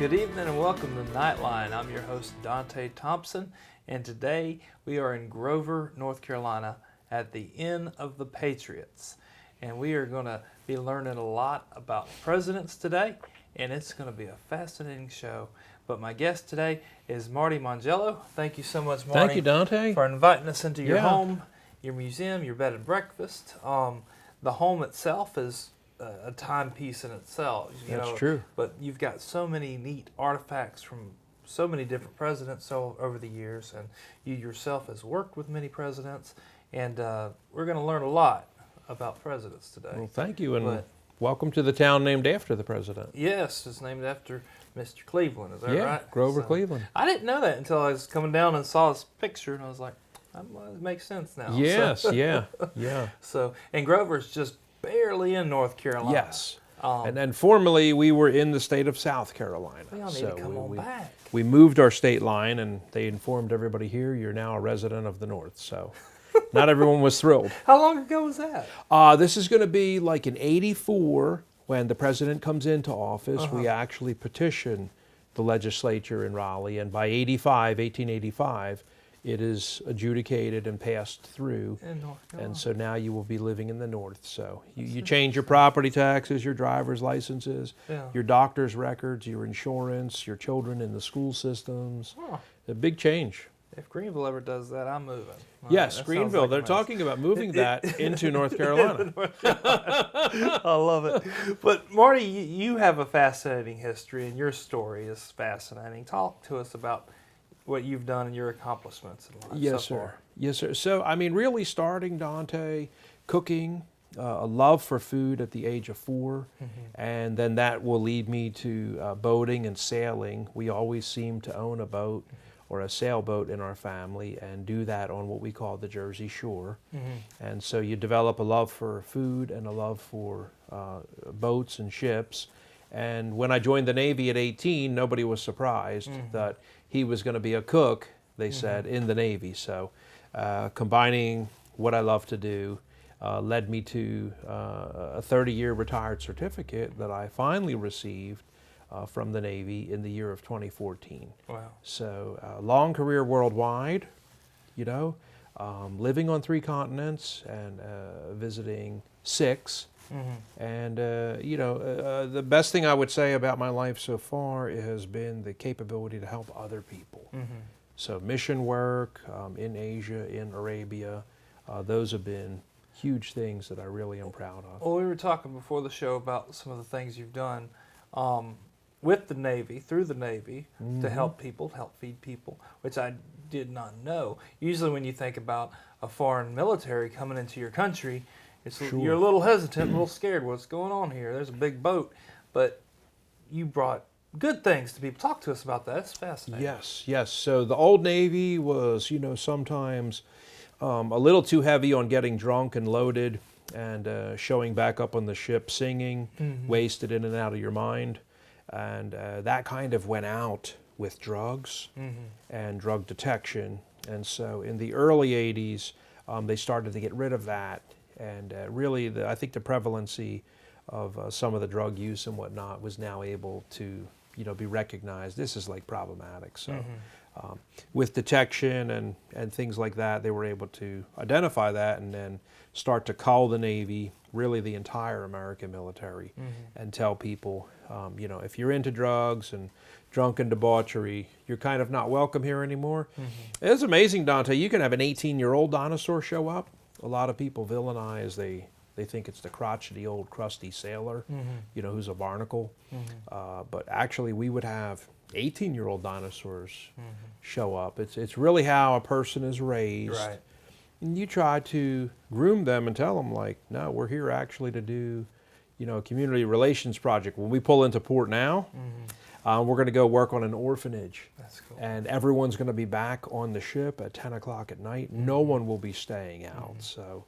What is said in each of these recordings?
Good evening and welcome to Nite Line. I'm your host Dante Thompson, and today we are in Grover, North Carolina at the Inn of the Patriots. And we are going to be learning a lot about presidents today, and it's going to be a fascinating show. But my guest today is Marti Mongiello. Thank you so much, Marti. Thank you, Dante. For inviting us into your home, your museum, your bed and breakfast. The home itself is a timepiece in itself. That's true. But you've got so many neat artifacts from so many different presidents over the years, and you yourself has worked with many presidents, and we're going to learn a lot about presidents today. Well, thank you, and welcome to the town named after the president. Yes, it's named after Mr. Cleveland, is that right? Yeah, Grover, Cleveland. I didn't know that until I was coming down and saw this picture, and I was like, that makes sense now. Yes, yeah. So, and Grover's just barely in North Carolina. Yes. And then formerly we were in the state of South Carolina. We all need to come on back. We moved our state line, and they informed everybody here, you're now a resident of the North. So not everyone was thrilled. How long ago was that? This is going to be like in '84 when the president comes into office. We actually petition the legislature in Raleigh, and by 1885, it is adjudicated and passed through. In North Carolina. And so now you will be living in the North. So you change your property taxes, your driver's licenses, your doctor's records, your insurance, your children in the school systems. A big change. If Greenville ever does that, I'm moving. Yes, Greenville. They're talking about moving that into North Carolina. I love it. But Marti, you have a fascinating history, and your story is fascinating. Talk to us about what you've done and your accomplishments in life. Yes, so sir. far. Yes, sir. So, I mean, really starting, Dante, cooking, a love for food at the age of 4, and then that will lead me to boating and sailing. We always seem to own a boat or a sailboat in our family and do that on what we call the Jersey Shore. And so you develop a love for food and a love for boats and ships. And when I joined the Navy at 18, nobody was surprised that he was going to be a cook, they said, in the Navy. So combining what I love to do led me to a 30-year retired certificate that I finally received from the Navy in the year of 2014. Wow. So long career worldwide, living on 3 continents and visiting 6. And, the best thing I would say about my life so far has been the capability to help other people. So mission work in Asia, in Arabia, those have been huge things that I really am proud of. Well, we were talking before the show about some of the things you've done with the Navy, through the Navy, to help people, to help feed people, which I did not know. Usually when you think about a foreign military coming into your country, you're a little hesitant, a little scared. What's going on here? There's a big boat. But you brought good things to people. Talk to us about that. That's fascinating. Yes. So the old Navy was, sometimes a little too heavy on getting drunk and loaded and showing back up on the ship singing, wasted in and out of your mind. And that kind of went out with drugs and drug detection. And so in the early 80s, they started to get rid of that. And really, I think the prevalency of some of the drug use and whatnot was now able to, be recognized. This is like problematic. So with detection and things like that, they were able to identify that and then start to call the Navy, really the entire American military, and tell people, if you're into drugs and drunken debauchery, you're kind of not welcome here anymore. It's amazing, Dante. You can have an 18-year-old dinosaur show up. A lot of people villainize, they think it's the crotchety old crusty sailor, who's a barnacle. But actually we would have 18-year-old dinosaurs show up. It's really how a person is raised. Right. And you try to groom them and tell them, like, no, we're here actually to do, a community relations project. When we pull into port now, we're going to go work on an orphanage. That's cool. And everyone's going to be back on the ship at 10 o'clock at night. No one will be staying out. So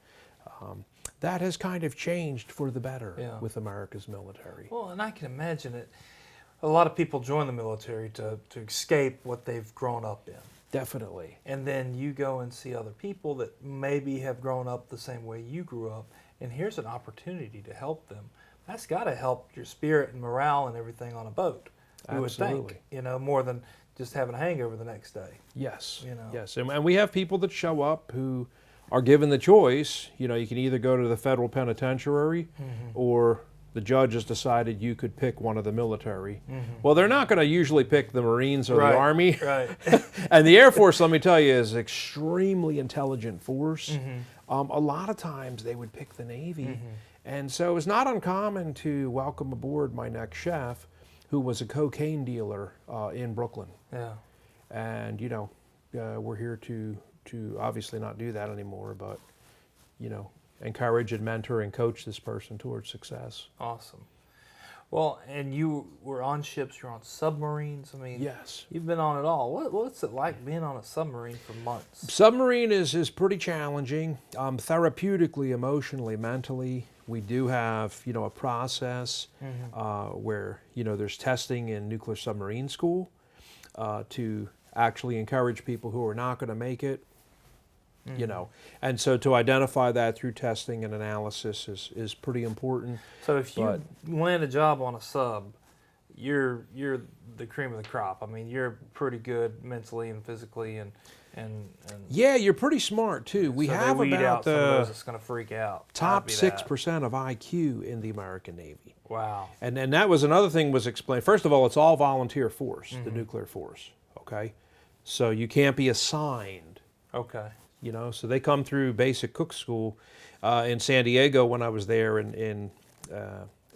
that has kind of changed for the better with America's military. Well, and I can imagine it. A lot of people join the military to escape what they've grown up in. Definitely. And then you go and see other people that maybe have grown up the same way you grew up, and here's an opportunity to help them. That's got to help your spirit and morale and everything on a boat. You would Absolutely. think, you know, more than just having a hangover the next day. Yes. You know. Yes. And we have people that show up who are given the choice. You know, you can either go to the federal penitentiary or the judge has decided you could pick one of the military. Well, they're not going to usually pick the Marines or Right, the Army. Right. And the Air Force, let me tell you, is an extremely intelligent force. A lot of times they would pick the Navy. And so it's not uncommon to welcome aboard my next chef, who was a cocaine dealer in Brooklyn. Yeah. And, you know, we're here to obviously not do that anymore, but, you know, encourage and mentor and coach this person towards success. Awesome. Well, and you were on ships, you're on submarines. I mean, Yes. you've been on it all. What's it like being on a submarine for months? Submarine is pretty challenging, therapeutically, emotionally, mentally. We do have, you know, a process where, you know, there's testing in nuclear submarine school to actually encourage people who are not going to make it, you know. And so to identify that through testing and analysis is pretty important. So if you land a job on a sub, you're the cream of the crop. I mean, you're pretty good mentally and physically and Yeah, you're pretty smart too. We so have they weed about out some of those that's going to freak out. top I'd be 6% of IQ in the American Navy. that. Wow. And that was another thing was explained. First of all, it's all volunteer force, the nuclear force, okay? So you can't be assigned, Okay. you know? So they come through basic cook school in San Diego when I was there in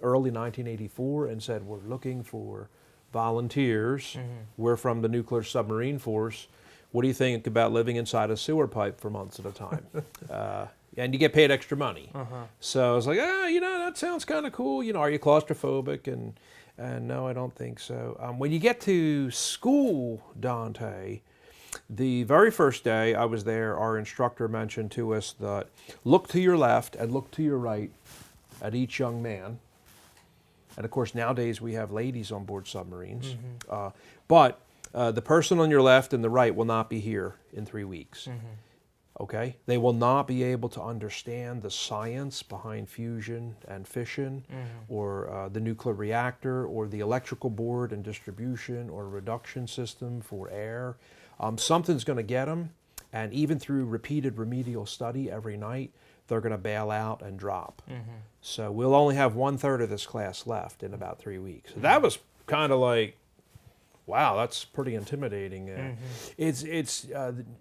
early 1984 and said, we're looking for volunteers. We're from the nuclear submarine force. What do you think about living inside a sewer pipe for months at a time? And you get paid extra money. So I was like, you know, that sounds kind of cool. You know, are you claustrophobic? And no, I don't think so. When you get to school, Dante, the very first day I was there, our instructor mentioned to us that look to your left and look to your right at each young man. And of course, nowadays we have ladies on board submarines. But the person on your left and the right will not be here in 3 weeks. Okay? They will not be able to understand the science behind fusion and fission or the nuclear reactor or the electrical board and distribution or reduction system for air. Something's going to get them, and even through repeated remedial study every night, they're going to bail out and drop. So we'll only have 1/3 of this class left in about 3 weeks. So that was kind of like, wow, that's pretty intimidating. It's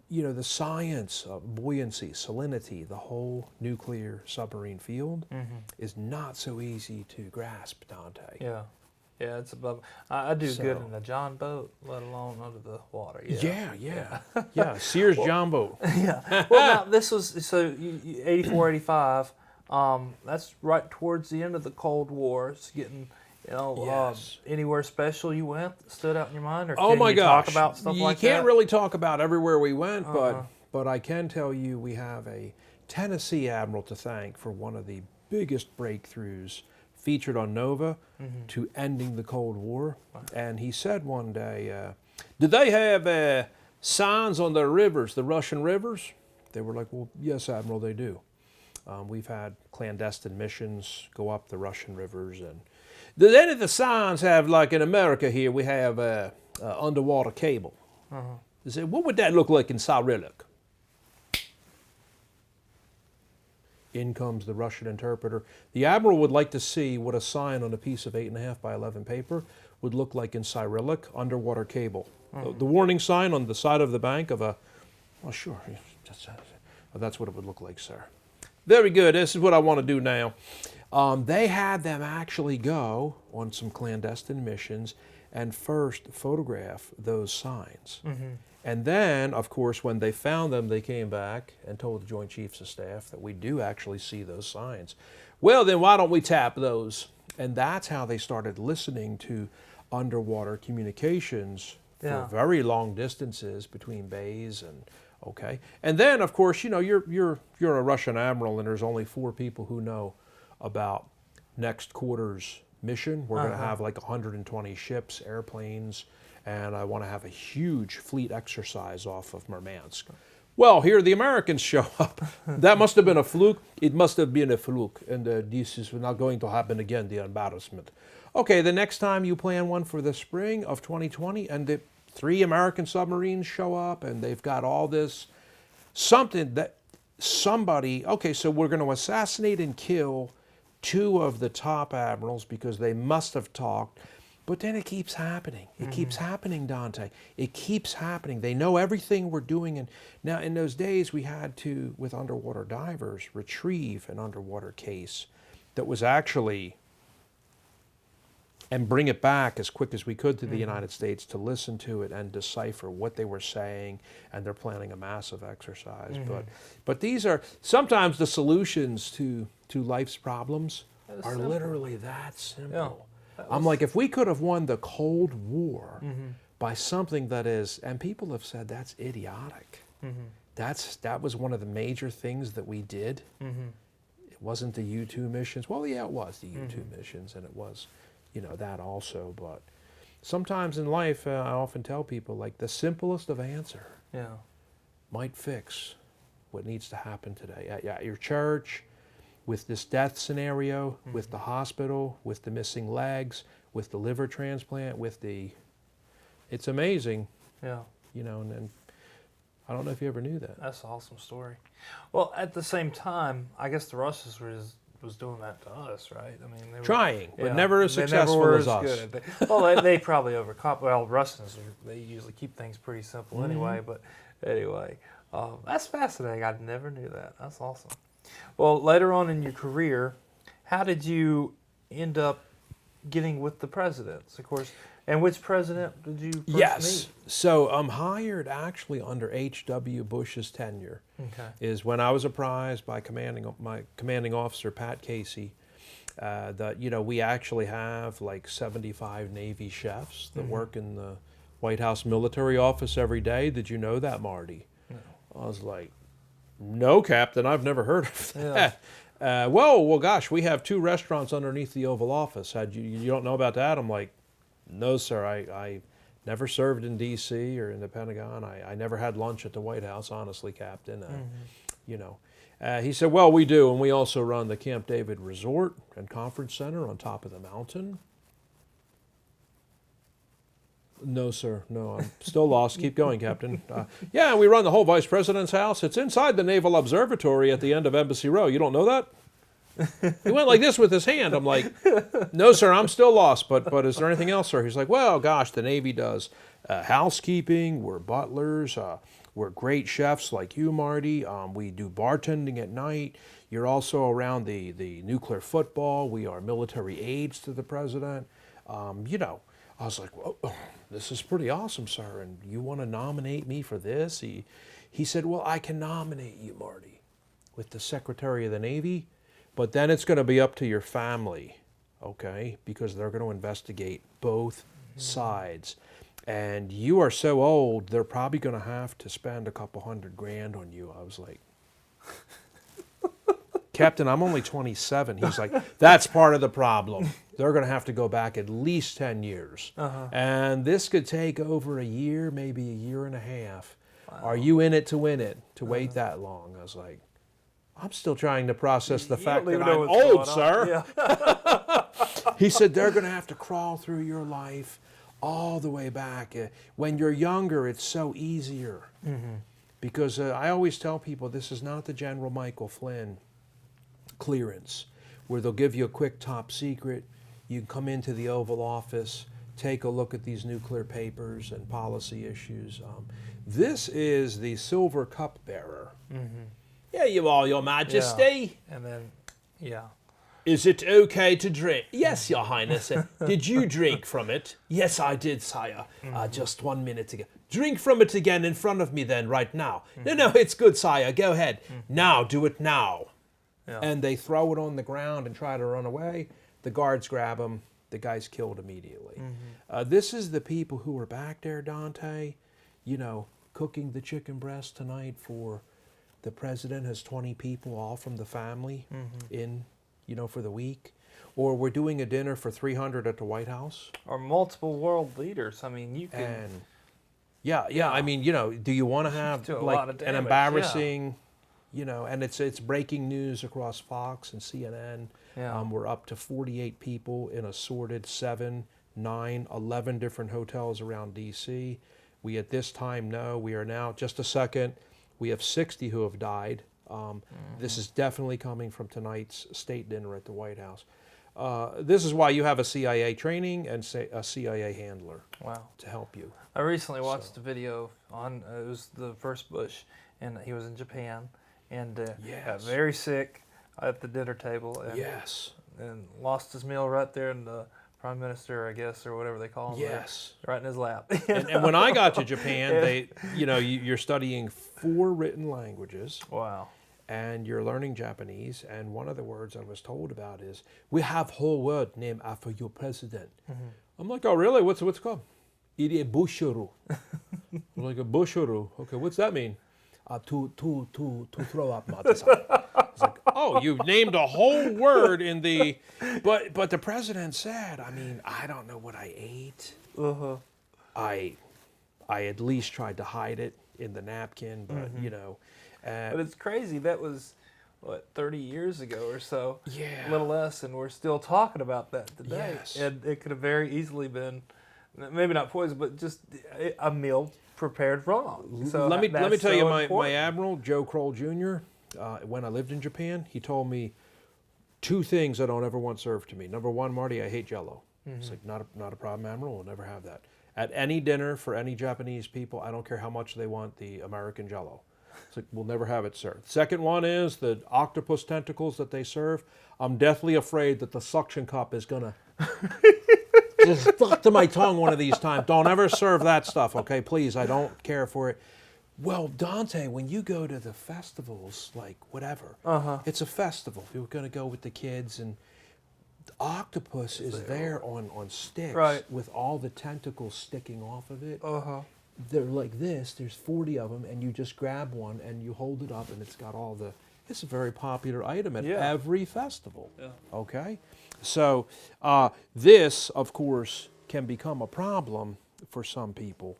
you know, the science of buoyancy, salinity, the whole nuclear submarine field is not so easy to grasp, Dante. Yeah. Yeah, it's above. I do good in a John boat, let alone under the water. Yeah. Sears John boat. Yeah. Well, now this was so 84, 85. That's right towards the end of the Cold War. It's getting, you know, anywhere special you went that stood out in your mind, or Oh my gosh, talk about stuff like that? You can't really talk about everywhere we went, but I can tell you we have a Tennessee admiral to thank for one of the biggest breakthroughs featured on Nova to ending the Cold War. And he said one day, did they have signs on the rivers, the Russian rivers? They were like, well, yes, Admiral, they do. We've had clandestine missions go up the Russian rivers. And did any of the signs have, like in America here, we have underwater cable? They said, what would that look like in Cyrillic? In comes the Russian interpreter. The admiral would like to see what a sign on a piece of 8.5 by 11 paper would look like in Cyrillic, underwater cable. The warning sign on the side of the bank of a, oh sure, that's what it would look like, sir. Very good, this is what I want to do now. They had them actually go on some clandestine missions and first photograph those signs. And then, of course, when they found them, they came back and told the Joint Chiefs of Staff that we do actually see those signs. Well, then why don't we tap those? And that's how they started listening to underwater communications for very long distances between bays and, okay. And then, of course, you know, you're a Russian admiral and there's only 4 people who know about next quarter's mission. We're going to have like 120 ships, airplanes, and I want to have a huge fleet exercise off of Murmansk. Well, here the Americans show up. That must have been a fluke. It must have been a fluke, and this is not going to happen again, the embarrassment. Okay, the next time you plan one for the spring of 2020 and the 3 American submarines show up and they've got all this, something that somebody, okay, so we're going to assassinate and kill 2 of the top admirals because they must have talked. But then it keeps happening. It keeps happening, Dante. It keeps happening. They know everything we're doing. And now in those days we had to, with underwater divers, retrieve an underwater case that was actually, and bring it back as quick as we could to the United States to listen to it and decipher what they were saying. And they're planning a massive exercise. But these are, sometimes the solutions to life's problems are simple. Literally that simple. Yeah. I'm like, if we could have won the Cold War by something that is, and people have said that's idiotic. That was one of the major things that we did. It wasn't the U-2 missions. Well, yeah, it was the U-2 missions, and it was, that also. But sometimes in life, I often tell people, like, the simplest of answer might fix what needs to happen today at your church, with this death scenario, with the hospital, with the missing legs, with the liver transplant, it's amazing. Yeah. And I don't know if you ever knew that. That's an awesome story. Well, at the same time, I guess the Russians was doing that to us, right? I mean, they were Trying, but never as successful as us. Well, they probably overcome. Well, Russians, they usually keep things pretty simple anyway. But anyway, that's fascinating. I never knew that. That's awesome. Well, later on in your career, how did you end up getting with the presidents, of course? And which president did you first meet? So I'm hired actually under H.W. Bush's tenure. Okay. Is when I was apprised by my commanding officer, Pat Casey, that, we actually have like 75 Navy chefs that work in the White House military office every day. Did you know that, Marty? No. I was like, no, Captain, I've never heard of that. Yeah. Well, gosh, we have 2 restaurants underneath the Oval Office. You don't know about that? I'm like, no, sir. I never served in D.C. or in the Pentagon. I never had lunch at the White House, honestly, Captain. He said, well, we do, and we also run the Camp David Resort and Conference Center on top of the mountain. No, sir. No, I'm still lost. Keep going, Captain. Yeah, we run the whole Vice President's house. It's inside the Naval Observatory at the end of Embassy Row. You don't know that? He went like this with his hand. I'm like, no, sir, I'm still lost. But is there anything else, sir? He's like, well, gosh, the Navy does housekeeping. We're butlers. We're great chefs like you, Marty. We do bartending at night. You're also around the nuclear football. We are military aides to the president. I was like, well, this is pretty awesome, sir, and you want to nominate me for this? He said, well, I can nominate you, Marty, with the Secretary of the Navy, but then it's going to be up to your family, okay, because they're going to investigate both sides. And you are so old, they're probably going to have to spend a couple $100,000 on you. I was like, Captain, I'm only 27. He's like, that's part of the problem. They're going to have to go back at least 10 years. And this could take over a year, maybe a year and a half. Wow. Are you in it to win it, to wait that long? I was like, I'm still trying to process the fact that I'm old, sir. Yeah. He said, they're going to have to crawl through your life all the way back. When you're younger, it's so easier. Because I always tell people, this is not the General Michael Flynn clearance, where they'll give you a quick top secret. You can come into the Oval Office, take a look at these nuclear papers and policy issues. This is the silver cup bearer. Yeah, you are, Your Majesty. Yeah. And then, Is it okay to drink? Yes, Your Highness. Did you drink from it? Yes, I did, sire. Just 1 minute ago. Drink from it again in front of me then, right now. No, it's good, sire. Go ahead. Now, do it now. Yeah. And they throw it on the ground and try to run away. The guards grab them. The guy's killed immediately. This is the people who were back there, Dante, cooking the chicken breast tonight for the president. Has 20 people, all from the family, in, for the week. Or we're doing a dinner for 300 at the White House. Or multiple world leaders. I mean, you can... And I mean, do you want to have like an embarrassing... and it's breaking news across Fox and CNN. Yeah. We're up to 48 people in assorted 7, 9, 11 different hotels around D.C. We at this time know we are now, just a second, we have 60 who have died. This is definitely coming from tonight's state dinner at the White House. This is why you have a CIA training and a CIA handler to help you. I recently watched a video on, it was the first Bush, and he was in Japan, and got very sick at the dinner table, and, and lost his meal right there in the Prime Minister, I guess, or whatever they call him. Yes. Right in his lap. And when I got to Japan, you're studying 4 written languages. Wow. And you're learning Japanese, and one of the words I was told about is, we have whole word named after your president. I'm like, oh really? What's it called? Iri bushuru. I'm like, a bushuru. Okay, what's that mean? To throw up, Marti-san. It's like, oh, you named a whole word in the, but the president said, I mean, I don't know what I ate. I at least tried to hide it in the napkin, but but it's crazy. That was, what, 30 years ago or so? Yeah. A little less, and we're still talking about that today. Yes. And it could have very easily been, maybe not poison, but just a meal prepared wrong. So let me tell you, my important. Admiral, Joe Kroll Jr., when I lived in Japan, he told me 2 things I don't ever want served to me. Number 1, Marty, I hate Jell-O. It's like, not a problem, Admiral. We'll never have that. At any dinner for any Japanese people, I don't care how much they want the American Jell-O. It's like, we'll never have it served. Second one is the octopus tentacles that they serve. I'm deathly afraid that the suction cup is going to just stuck to my tongue one of these times. Don't ever serve that stuff, okay? Please, I don't care for it. Well, Dante, when you go to the festivals, like whatever, it's a festival. You're going to go with the kids, and the octopus is there on sticks with all the tentacles sticking off of it. They're like this. There's 40 of them, and you just grab one, and you hold it up, and it's got all the... It's a very popular item at every festival, okay? So this, of course, can become a problem for some people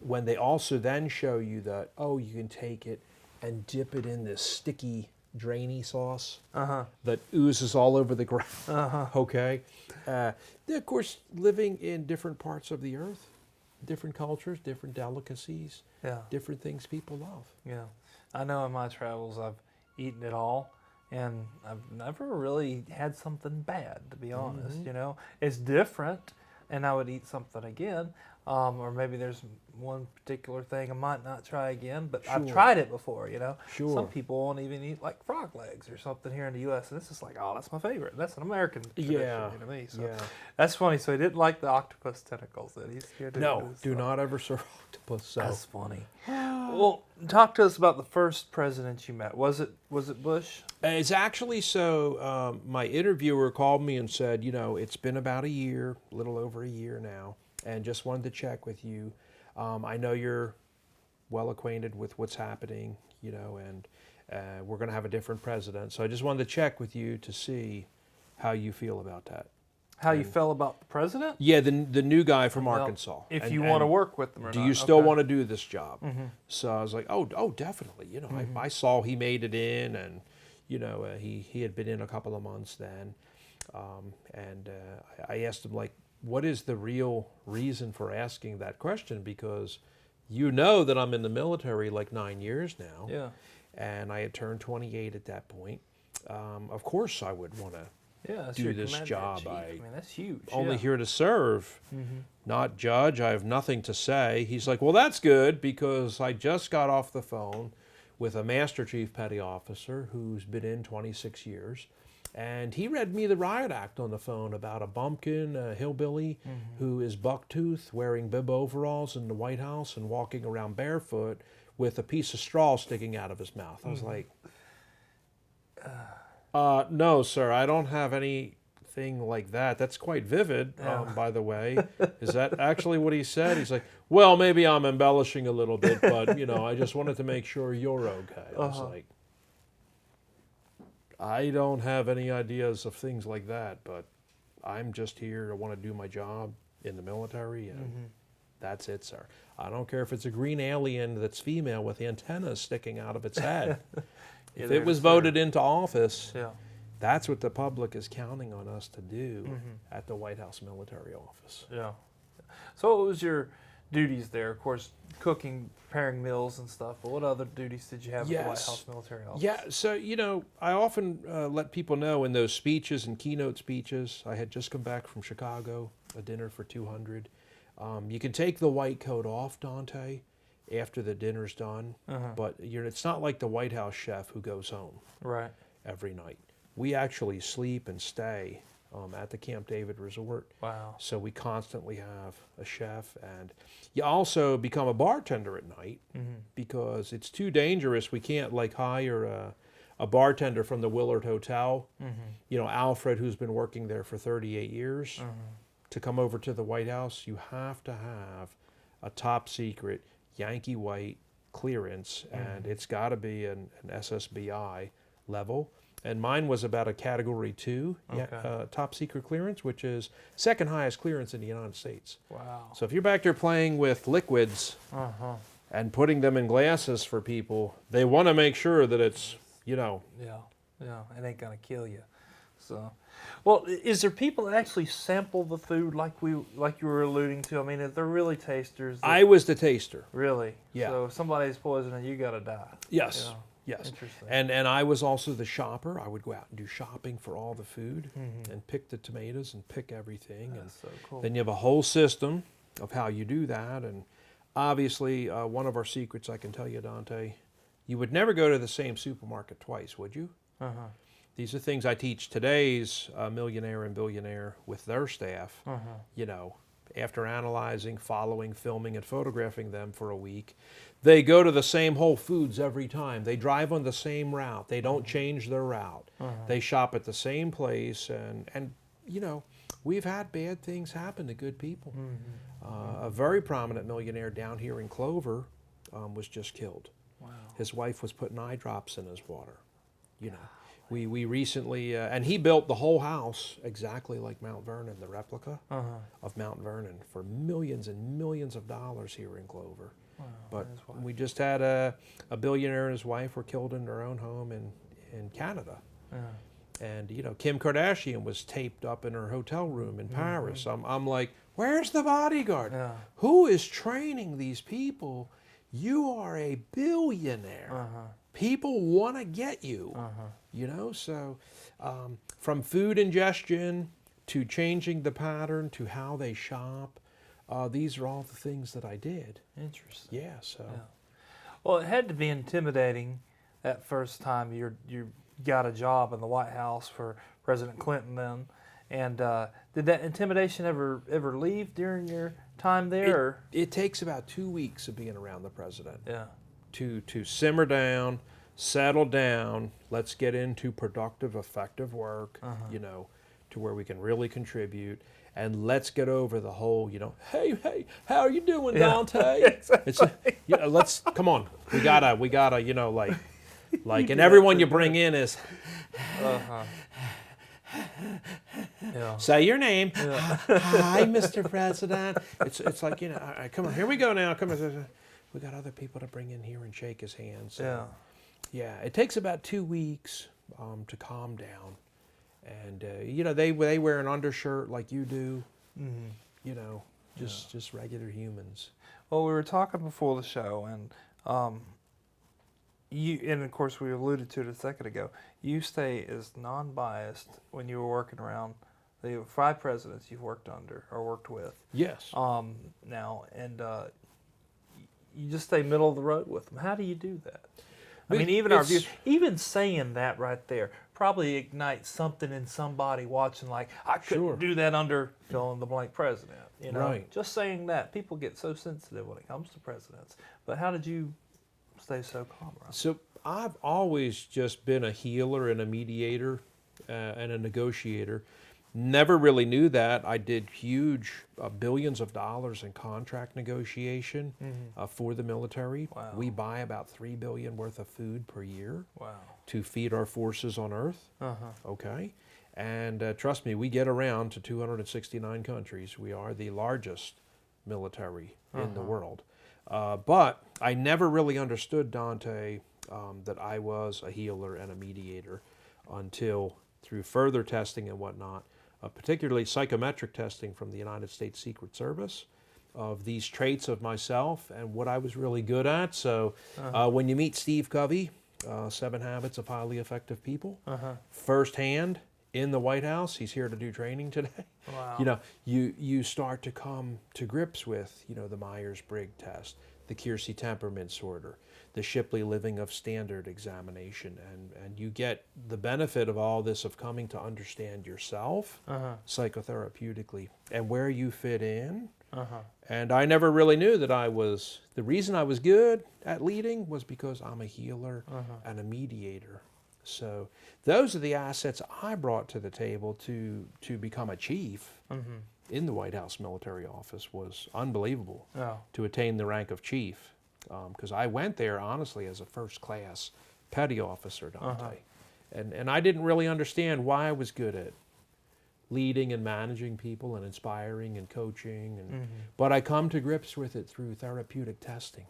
when they also then show you that, oh, you can take it and dip it in this sticky, drainy sauce that oozes all over the ground, okay? They're, of course, living in different parts of the earth, different cultures, different delicacies, different things people love. Yeah. I know in my travels I've eaten it all, and I've never really had something bad, to be honest, It's different, and I would eat something again, or maybe there's one particular thing I might not try again, but I've tried it before, Sure. Some people won't even eat, like, frog legs or something here in the U.S., and this is like, oh, that's my favorite. That's an American tradition to me. So that's funny. So he didn't like the octopus tentacles. That he's scared to No, do not ever serve octopus. So. That's funny. Well, talk to us about the first president you met. Was it Bush? It's actually so, my interviewer called me and said, it's been about a year, a little over a year now, and just wanted to check with you. I know you're well acquainted with what's happening, and we're going to have a different president. So I just wanted to check with you to see how you feel about that. How you felt about the president? Yeah, the new guy from Arkansas. If you want to work with them or not. Do you still want to do this job? So I was like, oh, definitely. I saw he made it in, and, he had been in a couple of months then. And I asked him, like, what is the real reason for asking that question? Because that I'm in the military like 9 years now. Yeah. And I had turned 28 at that point. Of course I would want to do this job. I mean, that's huge. Only here to serve, not judge. I have nothing to say. He's like, well, that's good, because I just got off the phone with a Master Chief Petty Officer who's been in 26 years. And he read me the riot act on the phone about a bumpkin, a hillbilly, who is bucktooth, wearing bib overalls in the White House and walking around barefoot with a piece of straw sticking out of his mouth. I was like, no, sir, I don't have anything like that. That's quite vivid, by the way. Is that actually what he said? He's like, well, maybe I'm embellishing a little bit, but, I just wanted to make sure you're okay. I was like, I don't have any ideas of things like that, but I'm just here. I want to do my job in the military. And That's it, sir. I don't care if it's a green alien that's female with antennas sticking out of its head. You're If there it to was serve. voted into office, Yeah. that's what the public is counting on us to do at the White House Military Office. Yeah. So what was your duties there? Of course, cooking, preparing meals and stuff, but what other duties did you have at the White Yes. House Military Office? Yeah, so, I often let people know in those speeches and keynote speeches, I had just come back from Chicago, a dinner for 200. You can take the white coat off, Dante, after the dinner's done, but it's not like the White House chef who goes home Right. every night. We actually sleep and stay at the Camp David Resort. Wow. So we constantly have a chef, and you also become a bartender at night because it's too dangerous. We can't hire a bartender from the Willard Hotel, Alfred, who's been working there for 38 years, to come over to the White House. You have to have a top secret Yankee White clearance, and it's got to be an SSBI level. And mine was about a Category 2 top secret clearance, which is second highest clearance in the United States. Wow. So if you're back there playing with liquids and putting them in glasses for people, they want to make sure that it's, Yeah. It ain't gonna kill you. So, well, is there people that actually sample the food like you were alluding to? I mean, if they're really tasters. I was the taster. Really? Yeah. So if somebody's poisoning, you gotta die. Yes. Yeah. Yes. Interesting. And I was also the shopper. I would go out and do shopping for all the food and pick the tomatoes and pick everything. That's so cool. Then you have a whole system of how you do that. And obviously, one of our secrets, I can tell you, Dante, you would never go to the same supermarket twice, would you? These are things I teach today's millionaire and billionaire with their staff. After analyzing, following, filming, and photographing them for a week, they go to the same Whole Foods every time. They drive on the same route. They don't change their route. They shop at the same place. And we've had bad things happen to good people. A very prominent millionaire down here in Clover was just killed. Wow. His wife was putting eye drops in his water. We recently, and he built the whole house exactly like Mount Vernon, the replica of Mount Vernon, for millions and millions of dollars here in Clover. Wow, But we just had a billionaire and his wife were killed in their own home in Canada. And, Kim Kardashian was taped up in her hotel room in Paris. I'm like, where's the bodyguard? Yeah. Who is training these people? You are a billionaire. People want to get you. So from food ingestion to changing the pattern to how they shop, these are all the things that I did. Interesting. Yeah, so. Yeah. Well, it had to be intimidating that first time you got a job in the White House for President Clinton then. And did that intimidation ever leave during your time there? It takes about 2 weeks of being around the president. Yeah. To simmer down, settle down, let's get into productive, effective work, to where we can really contribute. And let's get over the whole, hey, how are you doing, Dante? Exactly. Let's, come on. We gotta, and everyone you bring in is, say your name. Hi, Mr. President. It's like, all right, come on, here we go now. Come on. We got other people to bring in here and shake his hand. So, yeah, it takes about 2 weeks to calm down. And, they wear an undershirt like you do, just regular humans. Well, we were talking before the show, and and of course we alluded to it a second ago, you stay as non-biased when you were working around the 5 presidents you've worked under or worked with. Yes. Now, and you just stay middle of the road with them. How do you do that? I mean, even our viewers, even saying that right there probably ignites something in somebody watching, like, I couldn't do that under fill in the blank president. Right. Just saying that, people get so sensitive when it comes to presidents. But how did you stay so calm around? So I've always just been a healer and a mediator and a negotiator. Never really knew that. I did huge billions of dollars in contract negotiation for the military. Wow. We buy about $3 billion worth of food per year to feed our forces on Earth. Okay. And trust me, we get around to 269 countries. We are the largest military in the world. But I never really understood, Dante, that I was a healer and a mediator until through further testing and whatnot, particularly psychometric testing from the United States Secret Service of these traits of myself and what I was really good at. So when you meet Steve Covey, 7 Habits of Highly Effective People, firsthand in the White House, he's here to do training today. Wow. You know, you start to come to grips with, you know, the Myers-Briggs test, the Keirsey temperament sorter, the Shipley Living of Standard examination, and you get the benefit of all this of coming to understand yourself psychotherapeutically and where you fit in. And I never really knew that the reason I was good at leading was because I'm a healer and a mediator. So those are the assets I brought to the table to become a chief in the White House military office. Was unbelievable to attain the rank of chief, because I went there honestly as a first class petty officer, Dante, and I didn't really understand why I was good at leading and managing people and inspiring and coaching, but I come to grips with it through therapeutic testing.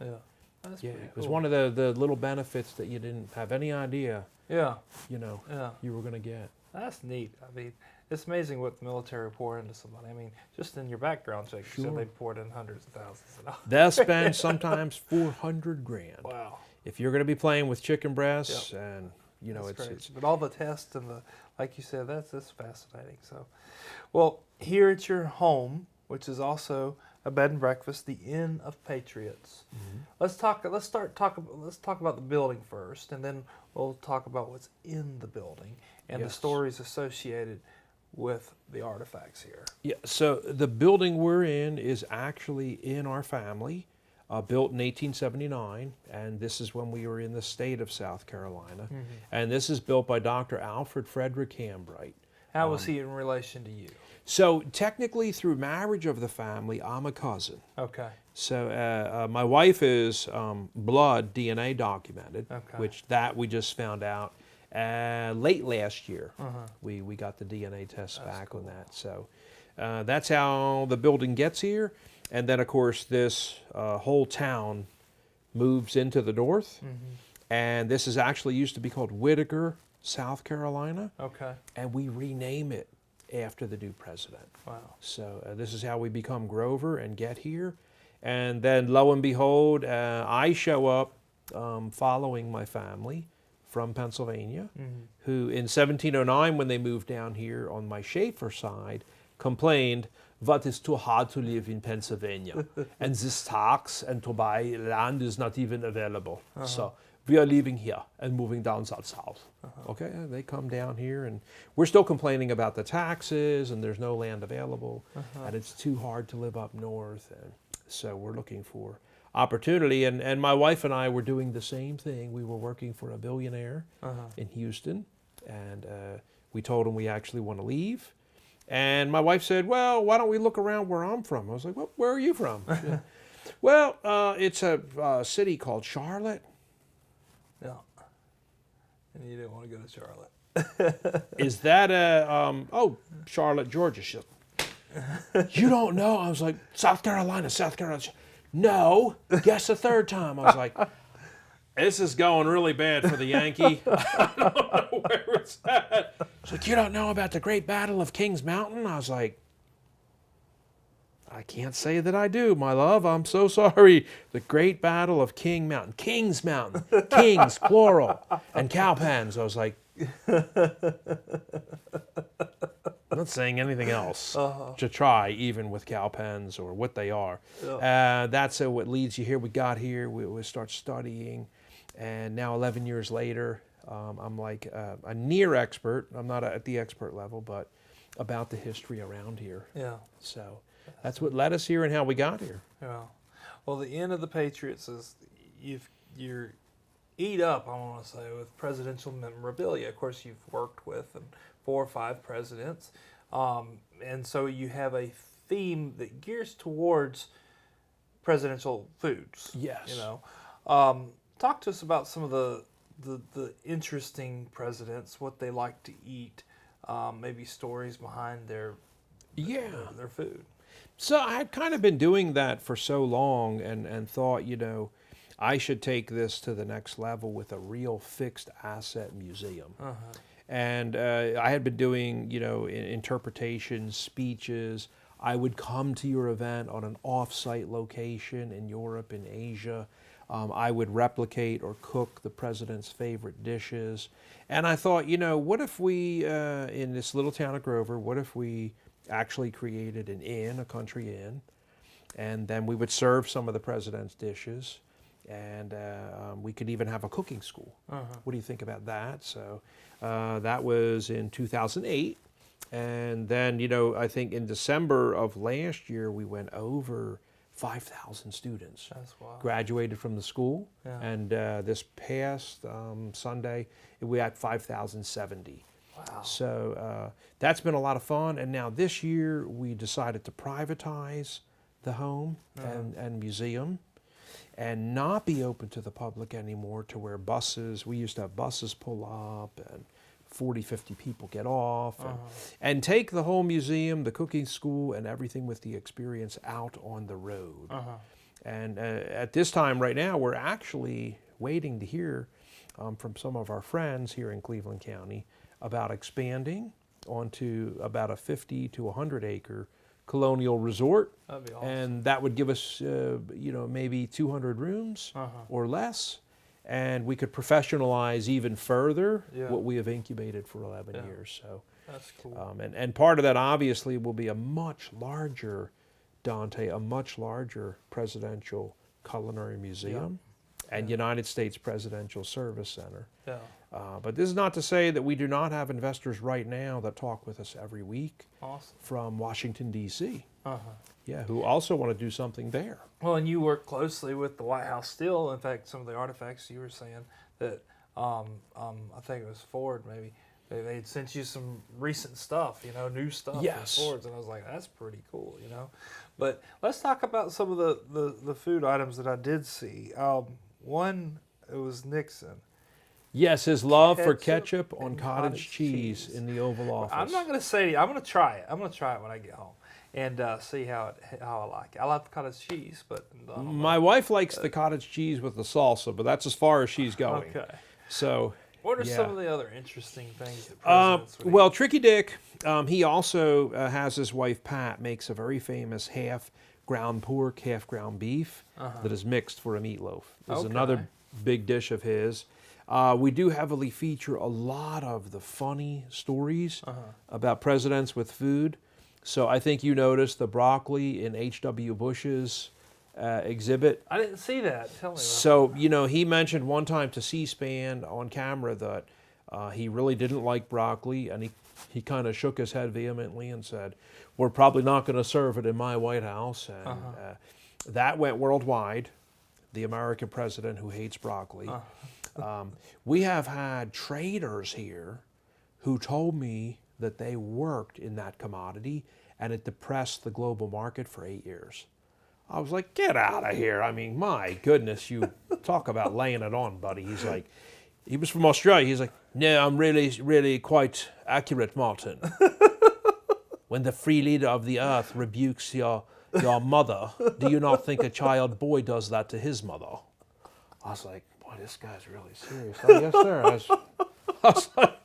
That's Yeah, pretty it was cool. one of the little benefits that you didn't have any idea, you know, you were going to get. That's neat. I mean, it's amazing what the military pour into somebody. I mean, just in your background check, you said they poured in hundreds of thousands of dollars. They'll spend sometimes 400 grand. Wow. If you're going to be playing with chicken breasts and, you know, That's it's crazy. But all the tests and like you said, that's fascinating. So, well, here at your home, which is also a bed and breakfast, the Inn of Patriots. Let's talk about the building first, and then we'll talk about what's in the building and the Yes. stories associated with the artifacts here. Yeah, so the building we're in is actually in our family, built in 1879, and this is when we were in the state of South Carolina. And this is built by Dr. Alfred Frederick Hambright. How was he in relation to you? So technically, through marriage of the family, I'm a cousin. Okay. So my wife is blood DNA documented, Okay. which that we just found out late last year. We got the DNA tests back on that. So that's how the building gets here. And then, of course, this whole town moves into the north. And this is actually used to be called Whitaker, South Carolina. Okay. And we rename it after the new president. Wow. So this is how we become Grover and get here. And then lo and behold, I show up following my family from Pennsylvania, who in 1709, when they moved down here on my Schaefer side, complained, "What is too hard to live in Pennsylvania? And this tax and to buy land is not even available. So we are leaving here and moving down south." Okay, they come down here, and we're still complaining about the taxes, and there's no land available, and it's too hard to live up north, and so we're looking for opportunity. And my wife and I were doing the same thing. We were working for a billionaire in Houston, and we told him we actually want to leave. And my wife said, "Well, why don't we look around where I'm from?" I was like, "Well, where are you from?" "Well, it's a city called Charlotte." Yeah. And you didn't want to go to Charlotte. "Is that Charlotte, Georgia?" She said, "You don't know?" I was like, South Carolina. "No, guess the third time." I was like, this is going really bad for the Yankee. I don't know where it's at. She's like, "You don't know about the Great Battle of Kings Mountain?" I was like, "I can't say that I do, my love. I'm so sorry." The Great Battle of Kings Mountain, Kings, plural, and cowpens. I was like, I'm not saying anything else to try, even with cowpens or what they are. That's what leads you here. We got here, we start studying, and now 11 years later, I'm like a near expert. I'm not at the expert level, but about the history around here. Yeah. So that's what led us here and how we got here. Yeah. Well, the Inn of the Patriots is you're eat up, I want to say, with presidential memorabilia. Of course, you've worked with 4 or 5 presidents, and so you have a theme that gears towards presidential foods. Yes. You know, talk to us about some of the interesting presidents, what they like to eat, maybe stories behind their food. So I had kind of been doing that for so long and thought, I should take this to the next level with a real fixed asset museum. And I had been doing, interpretations, speeches. I would come to your event on an off-site location in Europe, in Asia. I would replicate or cook the president's favorite dishes. And I thought, what if we, in this little town of Grover, what if we actually created an inn, a country inn, and then we would serve some of the president's dishes, and we could even have a cooking school. What do you think about that? So that was in 2008. And then, I think in December of last year, we went over 5,000 students. That's wild. Graduated from the school. Yeah. And this past Sunday, we had 5,070. Wow. So that's been a lot of fun. And now this year, we decided to privatize the home and museum and not be open to the public anymore, to where we used to have buses pull up and 40, 50 people get off, and take the whole museum, the cooking school, and everything with the experience out on the road. And at this time right now, we're actually waiting to hear from some of our friends here in Cleveland County about expanding onto about a 50 to 100 acre colonial resort. That'd be awesome. And that would give us, maybe 200 rooms or less. And we could professionalize even further what we have incubated for 11 years. So that's cool. And part of that obviously will be a much larger, Dante, a much larger presidential culinary museum and United States Presidential Service Center. Yeah. But this is not to say that we do not have investors right now that talk with us every week from Washington, D.C. Yeah, who also want to do something there. Well, and you work closely with the White House still. In fact, some of the artifacts you were saying that I think it was Ford maybe. They had sent you some recent stuff, new stuff from Ford's, and I was like, that's pretty cool, But let's talk about some of the food items that I did see. One, it was Nixon. Yes, his love for ketchup on cottage cheese in the Oval Office. I'm not going to say, I'm going to try it. I'm going to try it when I get home and see how I like it. I like the cottage cheese, but my wife likes the cottage cheese with the salsa, but that's as far as she's going. Okay. So what are some of the other interesting things that presidents would well, eat? Tricky Dick, he also has his wife Pat makes a very famous half ground pork, half ground beef that is mixed for a meatloaf. This is another big dish of his. We do heavily feature a lot of the funny stories about presidents with food. So I think you noticed the broccoli in H.W. Bush's exhibit. I didn't see that. Tell me about So, he mentioned one time to C-SPAN on camera that he really didn't like broccoli, and he kind of shook his head vehemently and said, we're probably not going to serve it in my White House. And that went worldwide, the American president who hates broccoli. We have had traders here who told me that they worked in that commodity and it depressed the global market for 8 years. I was like, get out of here. I mean, my goodness, you talk about laying it on, buddy. He's like, he was from Australia. He's like, no, I'm really, really quite accurate, Martin. When the free leader of the earth rebukes your mother, do you not think a child boy does that to his mother? I was like, boy, this guy's really serious. Oh, yes, sir. I was like,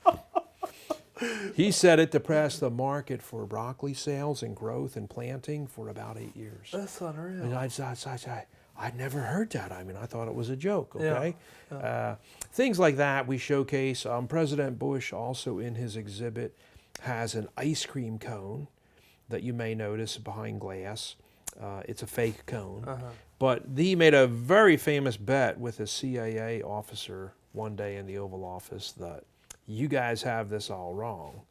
he said it depressed the market for broccoli sales and growth and planting for about 8 years. That's unreal. And I'd never heard that. I mean, I thought it was a joke, okay? Things like that we showcase. President Bush also in his exhibit has an ice cream cone that you may notice behind glass. It's a fake cone. But he made a very famous bet with a CIA officer one day in the Oval Office that you guys have this all wrong,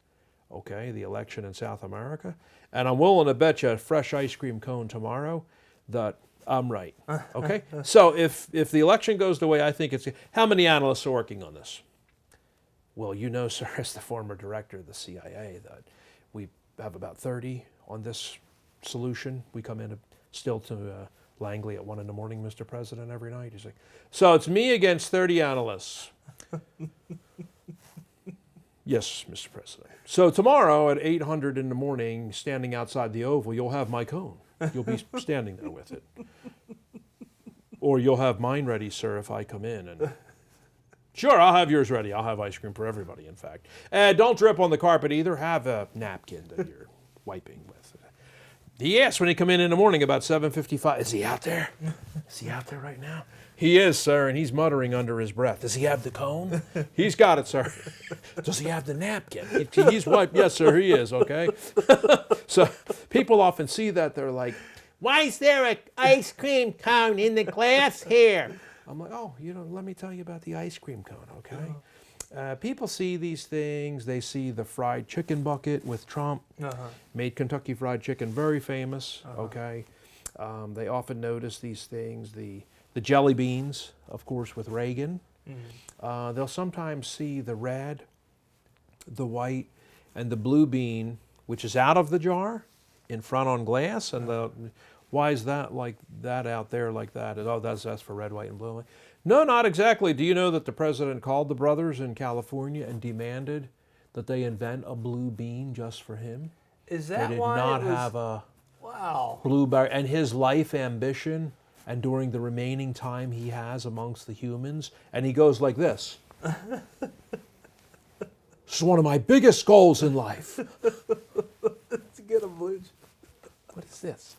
okay, the election in South America. And I'm willing to bet you a fresh ice cream cone tomorrow that I'm right, okay? So if the election goes the way I think it's, how many analysts are working on this? Well, sir, as the former director of the CIA, that we have about 30 on this solution. We come in still to Langley at 1 in the morning, Mr. President, every night. He's like, so it's me against 30 analysts. Yes, Mr. President. So tomorrow at 800 in the morning, standing outside the Oval, you'll have my cone. You'll be standing there with it. Or you'll have mine ready, sir, if I come in. And sure, I'll have yours ready. I'll have ice cream for everybody, in fact. Don't drip on the carpet either. Have a napkin that you're wiping with. He asked when he come in the morning about 7:55, is he out there? Is he out there right now? He is, sir, and he's muttering under his breath. Does he have the cone? He's got it, sir. Does he have the napkin? He's wiped. Yes, sir, he is, okay? So people often see that. They're like, why is there an ice cream cone in the glass here? I'm like, oh, let me tell you about the ice cream cone, okay? People see these things. They see the fried chicken bucket with Trump. Made Kentucky Fried Chicken very famous, okay? They often notice these things. The jelly beans, of course, with Reagan. They'll sometimes see the red, the white, and the blue bean, which is out of the jar, in front on glass. And why is that like that out there like that? Oh, that's for red, white, and blue. No, not exactly. Do you know that the president called the brothers in California and demanded that they invent a blue bean just for him? Is that they did why not it was, have a wow. blueberry, and his life ambition, and during the remaining time he has amongst the humans, and he goes like this. This is one of my biggest goals in life. To get a blue. What is this?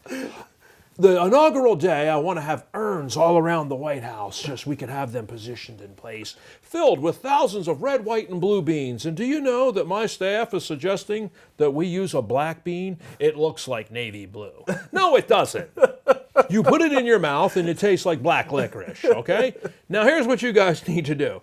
The inaugural day, I want to have urns all around the White House, just we could have them positioned in place, filled with thousands of red, white, and blue beans. And do you know that my staff is suggesting that we use a black bean? It looks like navy blue. No, it doesn't. You put it in your mouth and it tastes like black licorice, okay? Now here's what you guys need to do.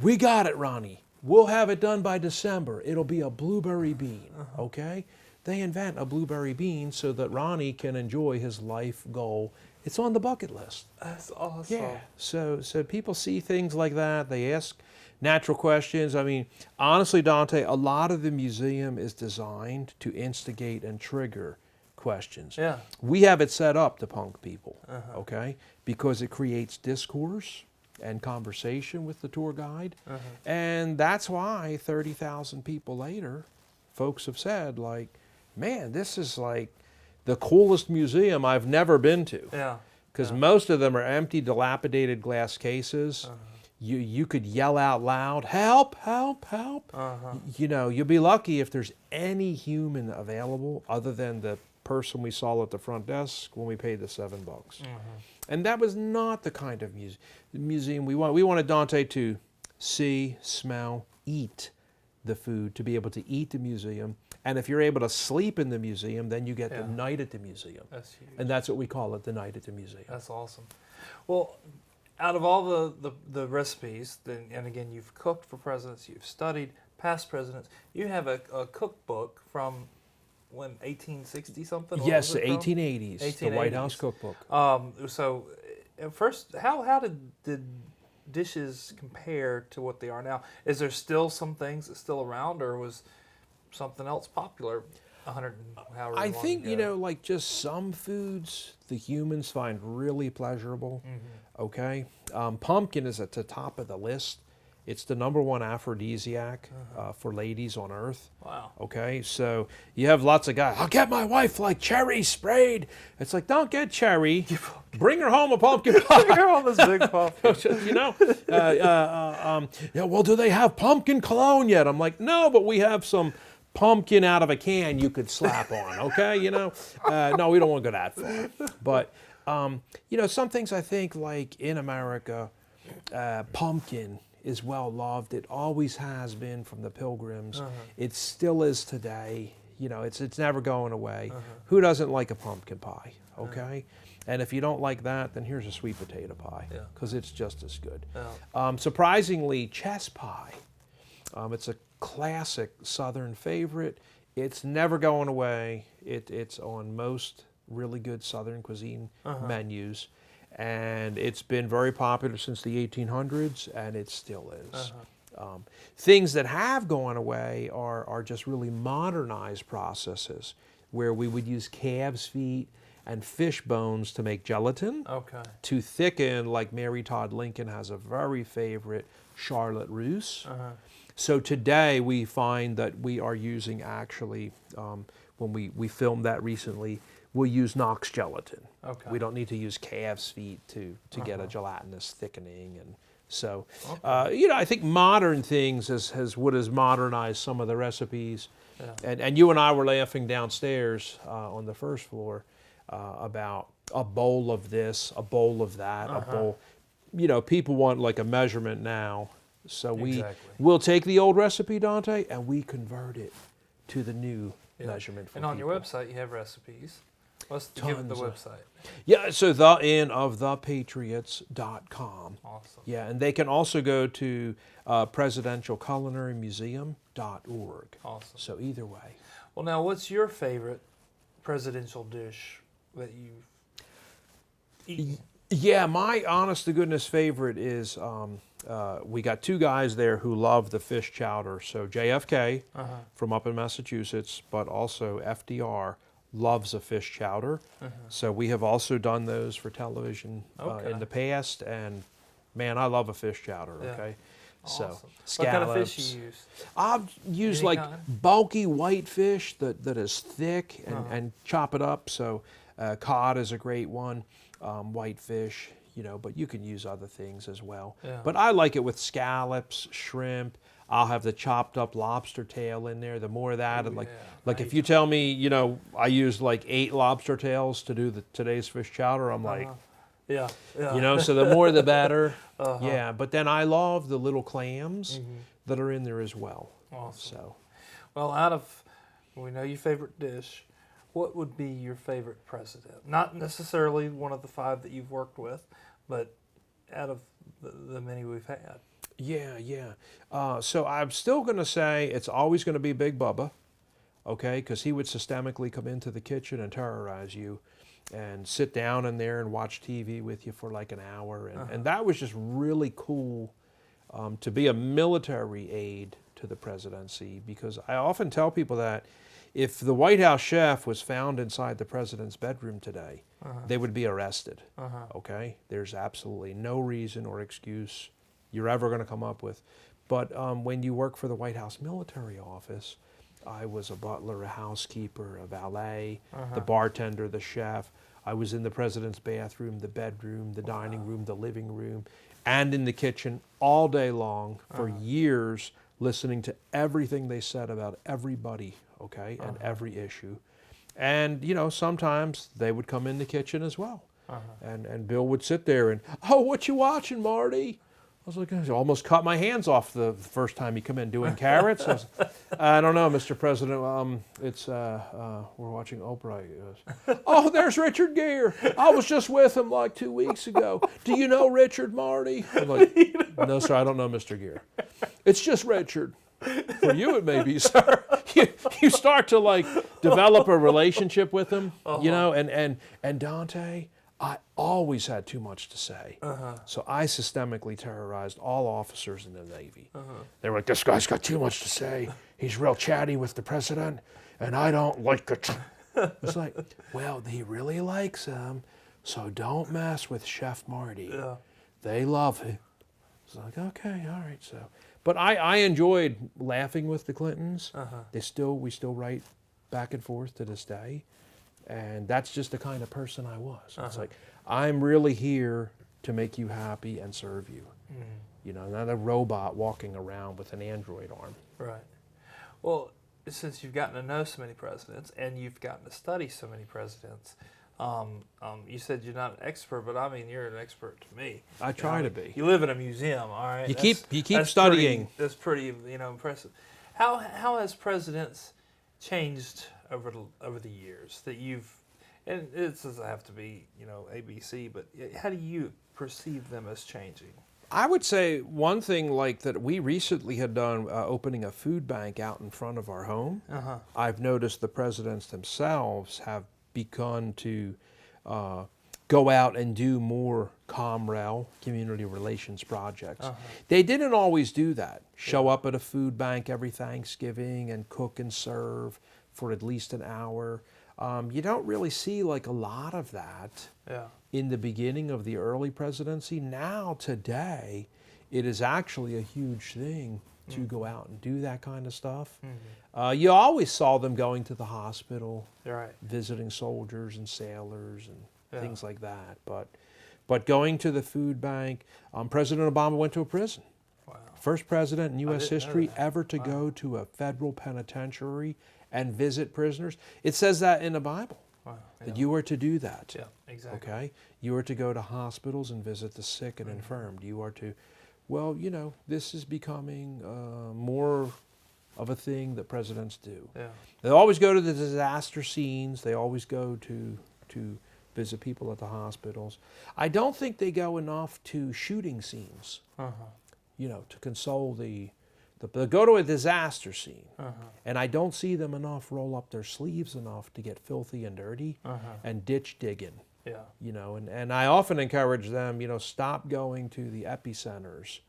We got it, Ronnie. We'll have it done by December. It'll be a blueberry bean, okay? They invent a blueberry bean so that Ronnie can enjoy his life goal. It's on the bucket list. That's awesome. Yeah. So people see things like that. They ask natural questions. I mean, honestly, Dante, a lot of the museum is designed to instigate and trigger questions. Yeah. We have it set up to punk people, okay? Because it creates discourse and conversation with the tour guide. And that's why 30,000 people later, folks have said, like, man, this is like the coolest museum I've never been to. Yeah. Because most of them are empty, dilapidated glass cases. You could yell out loud, help, help, help. You'll be lucky if there's any human available other than the person we saw at the front desk when we paid the $7. And that was not the kind of museum we want. We wanted Dante to see, smell, eat the food, to be able to eat the museum. And if you're able to sleep in the museum, then you get the night at the museum. That's huge. And that's what we call it, the night at the museum. That's awesome. Well, out of all the recipes, and again, you've cooked for presidents, you've studied past presidents, you have a cookbook from when, 1860 something? Yes, the 1880s, the White House cookbook. So, first, how did dishes compare to what they are now? Is there still some things that's still around, or was something else popular 100 and however long I think, ago? like just some foods the humans find really pleasurable, okay? Pumpkin is at the top of the list. It's the #1 aphrodisiac for ladies on Earth. Wow. Okay, so you have lots of guys, I'll get my wife like cherry sprayed. It's like, don't get cherry. Bring her home a pumpkin pie. You're on this big pumpkin. Well, do they have pumpkin cologne yet? I'm like, no, but we have some pumpkin out of a can you could slap on, okay? No, we don't want to go that far. But, some things I think, like in America, pumpkin is well loved. It always has been from the Pilgrims. It still is today. It's never going away. Who doesn't like a pumpkin pie, okay? And if you don't like that, then here's a sweet potato pie, because it's just as good. Surprisingly, chess pie. It's a classic Southern favorite. It's never going away. It's on most really good Southern cuisine menus. And it's been very popular since the 1800s, and it still is. Things that have gone away are just really modernized processes, where we would use calves' feet and fish bones to make gelatin. Okay. To thicken, like Mary Todd Lincoln has a very favorite Charlotte Russe. So today we find that we are using actually, when we filmed that recently, we'll use Knox gelatin. Okay. We don't need to use calf's feet to get a gelatinous thickening. And so, I think modern things has modernized some of the recipes. Yeah. And you and I were laughing downstairs on the first floor about a bowl of this, a bowl of that, a bowl. People want like a measurement now. So we'll take the old recipe, Dante, and we convert it to the new measurement for And on people. your website, you have recipes. Let's give the website. Yeah, so thepatriots.com. Awesome. Yeah, and they can also go to presidentialculinarymuseum.org. Awesome. So either way. Well, now, what's your favorite presidential dish that you've eaten? Yeah, my honest-to-goodness favorite is we got two guys there who love the fish chowder. So JFK from up in Massachusetts, but also FDR loves a fish chowder. So we have also done those for television in the past, and man, I love a fish chowder. Okay, awesome. So scallops. What kind of fish you use? I've used like bulky white fish that is thick and chop it up. So cod is a great one. White fish, but you can use other things as well. Yeah. But I like it with scallops, shrimp. I'll have the chopped up lobster tail in there. The more of that, like if you tell me, I used like 8 lobster tails to do today's fish chowder, I'm like, yeah. So the more the better. Yeah, but then I love the little clams that are in there as well. Awesome. So, well, we know your favorite dish. What would be your favorite president? Not necessarily one of the 5 that you've worked with, but out of the many we've had. Yeah. So I'm still going to say it's always going to be Big Bubba, okay? Because he would systemically come into the kitchen and terrorize you and sit down in there and watch TV with you for like an hour. And that was just really cool to be a military aide to the presidency, because I often tell people that if the White House chef was found inside the president's bedroom today, they would be arrested, okay? There's absolutely no reason or excuse you're ever going to come up with. But when you work for the White House military office, I was a butler, a housekeeper, a valet, the bartender, the chef. I was in the president's bathroom, the bedroom, the dining room, the living room, and in the kitchen all day long for years, listening to everything they said about everybody, okay, and every issue. And, sometimes they would come in the kitchen as well. And Bill would sit there and, what you watching, Marty? I was like, I almost cut my hands off the first time he come in doing carrots. I don't know, Mr. President. We're watching Oprah. He goes, oh, there's Richard Gere. I was just with him like 2 weeks ago. Do you know Richard, Marty? I'm like, no, sir, I don't know Mr. Gere. It's just Richard. For you, it may be, sir. You start to like develop a relationship with him, and Dante, I always had too much to say. So I systemically terrorized all officers in the Navy. They were like, this guy's got too much to say. He's real chatty with the president, and I don't like it. It's like, well, he really likes him, so don't mess with Chef Marty. Yeah. They love him. It's like, okay, all right. So, but I enjoyed laughing with the Clintons. We still write back and forth to this day. And that's just the kind of person I was. It's like, I'm really here to make you happy and serve you. Not a robot walking around with an android arm. Right. Well, since you've gotten to know so many presidents and you've gotten to study so many presidents, you said you're not an expert, but I mean, you're an expert to me. I try to be. You live in a museum, all right? You keep studying. That's pretty impressive. How has presidents changed over the years that you've, and it doesn't have to be ABC, but how do you perceive them as changing? I would say one thing like that we recently had done, opening a food bank out in front of our home. I've noticed the presidents themselves have begun to go out and do more ComRel, community relations projects. They didn't always do that. Show up at a food bank every Thanksgiving and cook and serve for at least an hour. You don't really see like a lot of that Yeah. in the beginning of the early presidency. Now, today, it is actually a huge thing to go out and do that kind of stuff. You always saw them going to the hospital, You're right. visiting soldiers and sailors and Yeah. things like that. But going to the food bank, President Obama went to a prison. Wow. First president in U.S. didn't know history that. ever to go to a federal penitentiary and visit prisoners. It says that in the Bible, Wow. that you were to do that. Yeah, exactly. Okay? You are to go to hospitals and visit the sick and infirmed. You are to, well, you know, this is becoming more of a thing that presidents do. Yeah. They always go to the disaster scenes. They always go to visit people at the hospitals. I don't think they go enough to shooting scenes, you know, to console they go to a disaster scene. And I don't see them enough roll up their sleeves enough to get filthy and dirty and ditch digging. Yeah. You know, and I often encourage them, you know, stop going to the epicenters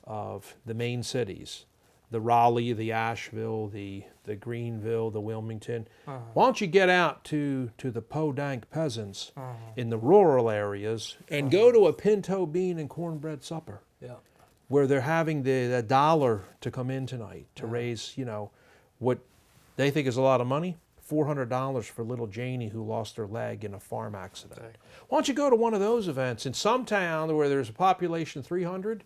of the main cities, the Raleigh, the Asheville, the Greenville, the Wilmington. Why don't you get out to the podunk peasants in the rural areas and go to a pinto bean and cornbread supper, Yeah. where they're having the $1 to come in tonight to raise, you know, what they think is a lot of money. $400 for little Janie who lost her leg in a farm accident. Exactly. Why don't you go to one of those events in some town where there's a population of 300?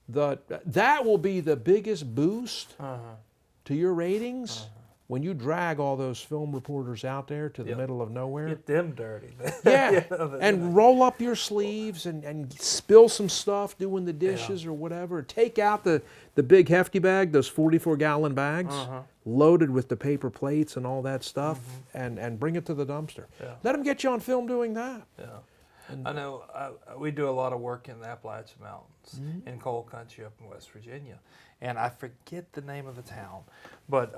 That will be the biggest boost to your ratings when you drag all those film reporters out there to the middle of nowhere. Get them dirty. Yeah, You and know. roll up your sleeves and spill some stuff doing the dishes or whatever. Take out the big hefty bag, those 44-gallon bags, loaded with the paper plates and all that stuff, and bring it to the dumpster. Yeah. Let them get you on film doing that. Yeah. I know we do a lot of work in the Appalachian Mountains in coal country up in West Virginia. And I forget the name of the town, but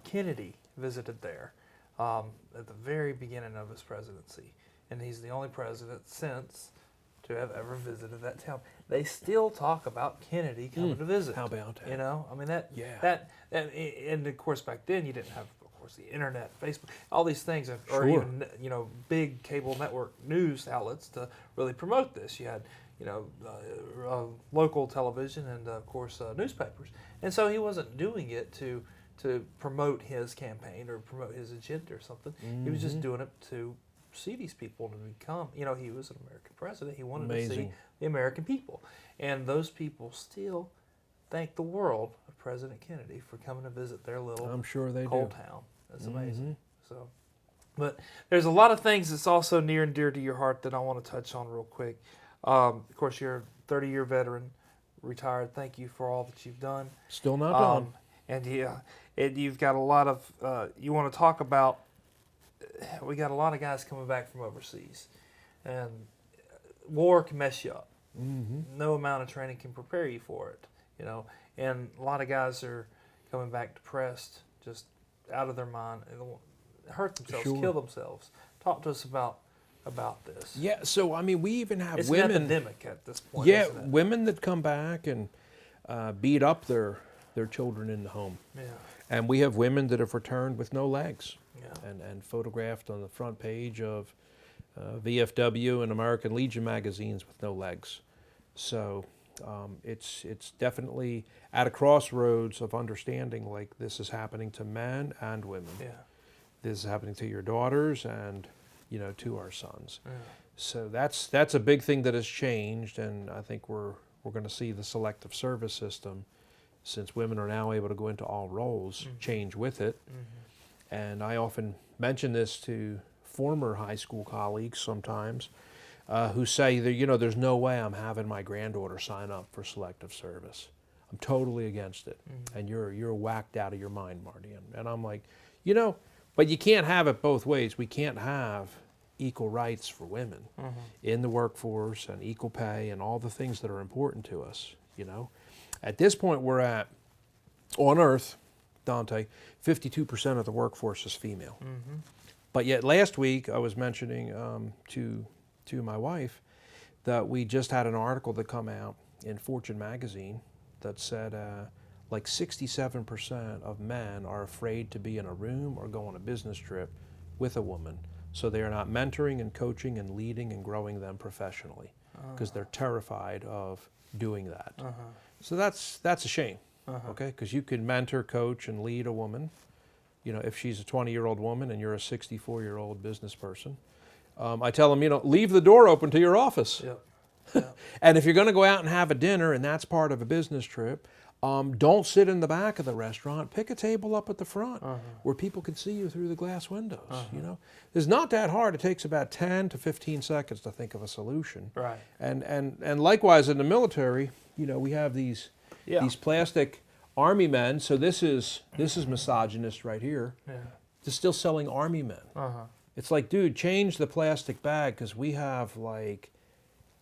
Kennedy visited there at the very beginning of his presidency. And he's the only president since to have ever visited that town. They still talk about Kennedy coming to visit. How about that? You know, I mean, Yeah. that, and of course back then you didn't have, of course, the internet, Facebook, all these things, or Sure. even, you know, big cable network news outlets to really promote this. You had, you know, local television and of course newspapers, and so he wasn't doing it to promote his campaign or promote his agenda or something. He was just doing it to see these people and to become, you know, he was an American president. He wanted to see Amazing. the American people, and those people still thank the world of President Kennedy for coming to visit their little I'm sure they coal do. town. That's amazing. So, but there's a lot of things that's also near and dear to your heart that I want to touch on real quick. Of course, you're a 30-year veteran, retired. Thank you for all that you've done. Still not done. And you've got a lot of, you want to talk about, we got a lot of guys coming back from overseas. And war can mess you up. No amount of training can prepare you for it, you know. And a lot of guys are coming back depressed, just out of their mind, and hurt themselves, Sure. kill themselves. Talk to us about this. Yeah, so I mean, we even have It's women. an epidemic at this point. Yeah, isn't it? women that come back and beat up their children in the home. Yeah. And we have women that have returned with no legs Yeah. and photographed on the front page of VFW and American Legion magazines with no legs. So it's definitely at a crossroads of understanding, like, this is happening to men and women. Yeah. This is happening to your daughters and, you know, to our sons. Yeah. So that's a big thing that has changed, and I think we're going to see the selective service system, since women are now able to go into all roles, change with it. And I often mention this to former high school colleagues sometimes, who say that, you know, there's no way I'm having my granddaughter sign up for selective service. I'm totally against it, and you're whacked out of your mind, Marty. And I'm like, you know, but you can't have it both ways. We can't have equal rights for women in the workforce and equal pay and all the things that are important to us, you know. At this point, we're at, on Earth, Dante, 52% of the workforce is female. But yet last week, I was mentioning to my wife that we just had an article that come out in Fortune magazine that said like 67% of men are afraid to be in a room or go on a business trip with a woman, so they are not mentoring and coaching and leading and growing them professionally, because they're terrified of doing that. So that's a shame, okay? Because you can mentor, coach, and lead a woman, you know, if she's a 20-year-old woman and you're a 64-year-old business person. I tell them, you know, leave the door open to your office. Yep. Yep. And if you're going to go out and have a dinner and that's part of a business trip, don't sit in the back of the restaurant. Pick a table up at the front where people can see you through the glass windows. You know, it's not that hard. It takes about 10 to 15 seconds to think of a solution. Right. And likewise in the military, you know, we have these plastic army men. So this is misogynist right here. Yeah. They're still selling army men. It's like, dude, change the plastic bag, because we have like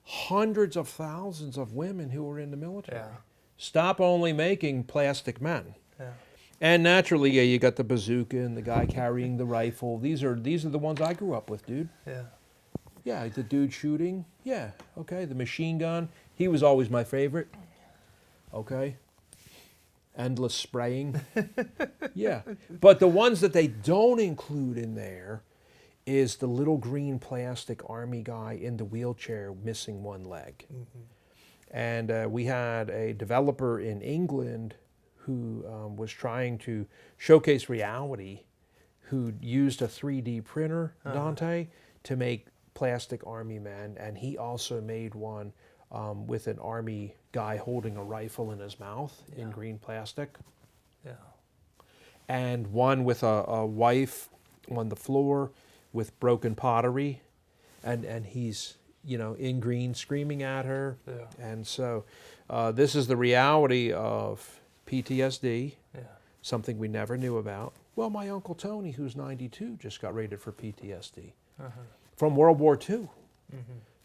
hundreds of thousands of women who are in the military. Yeah. Stop only making plastic men. Yeah. And naturally, yeah, you got the bazooka and the guy carrying the rifle. These are the ones I grew up with, dude. Yeah. Yeah, the dude shooting. Yeah, okay. The machine gun. He was always my favorite. Okay. Endless spraying. Yeah. But the ones that they don't include in there is the little green plastic army guy in the wheelchair missing one leg. And we had a developer in England who was trying to showcase reality, who used a 3D printer, Dante, to make plastic army men. And he also made one with an army guy holding a rifle in his mouth in green plastic. Yeah. And one with a wife on the floor with broken pottery. And he's, you know, in green, screaming at her. Yeah. And so this is the reality of PTSD, something we never knew about. Well, my Uncle Tony, who's 92, just got rated for PTSD from World War II.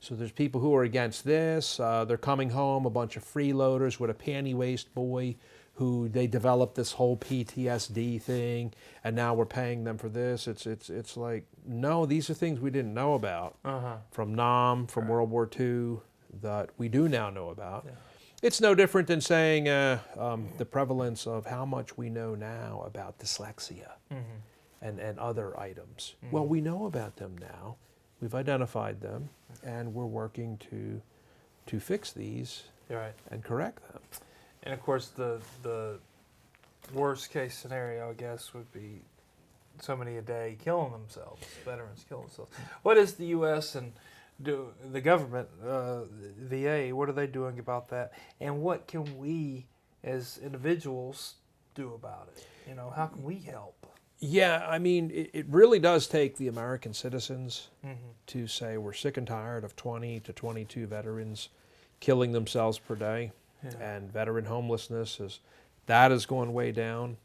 So there's people who are against this. They're coming home, a bunch of freeloaders with a panty waist boy who they developed this whole PTSD thing, and now we're paying them for this. It's like, no, these are things we didn't know about from Nam, from World War II, that we do now know about. It's no different than saying the prevalence of how much we know now about dyslexia and other items. Well, we know about them now. We've identified them, and we're working to fix these and correct them. And of course, the worst case scenario, I guess, would be so many a day killing themselves, veterans killing themselves. What is the U.S. and the government, VA, what are they doing about that? And what can we as individuals do about it? You know, how can we help? Yeah, I mean, it really does take the American citizens to say we're sick and tired of 20 to 22 veterans killing themselves per day. And veteran homelessness is going way down,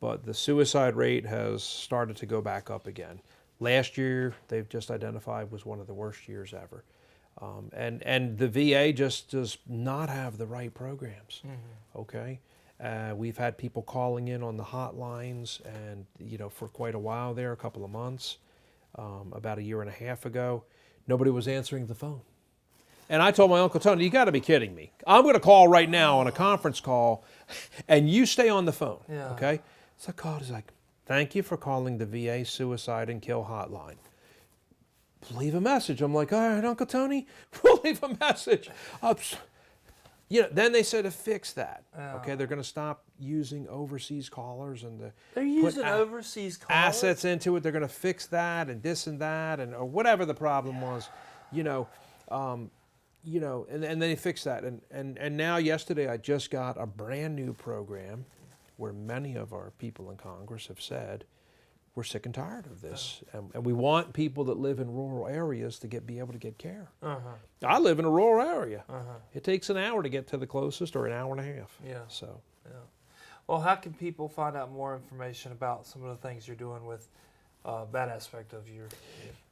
but the suicide rate has started to go back up again. Last year, they've just identified, was one of the worst years ever. And the VA just does not have the right programs, okay? We've had people calling in on the hotlines, and, you know, for quite a while there, a couple of months, about a year and a half ago, nobody was answering the phone. And I told my Uncle Tony, you got to be kidding me. I'm going to call right now on a conference call, and you stay on the phone, okay? So I called. He's like, thank you for calling the VA Suicide and Kill Hotline. Leave a message. I'm like, all right, Uncle Tony, we'll leave a message. You know, then they said to fix that. Okay, they're going to stop using overseas callers and they're using overseas callers? Assets into it. They're going to fix that and this and that and or whatever the problem was, you know. You know, and then they fixed that. And now yesterday I just got a brand new program where many of our people in Congress have said, we're sick and tired of this. And we want people that live in rural areas to be able to get care. I live in a rural area. It takes an hour to get to the closest, or an hour and a half. So. Well, how can people find out more information about some of the things you're doing with that aspect of your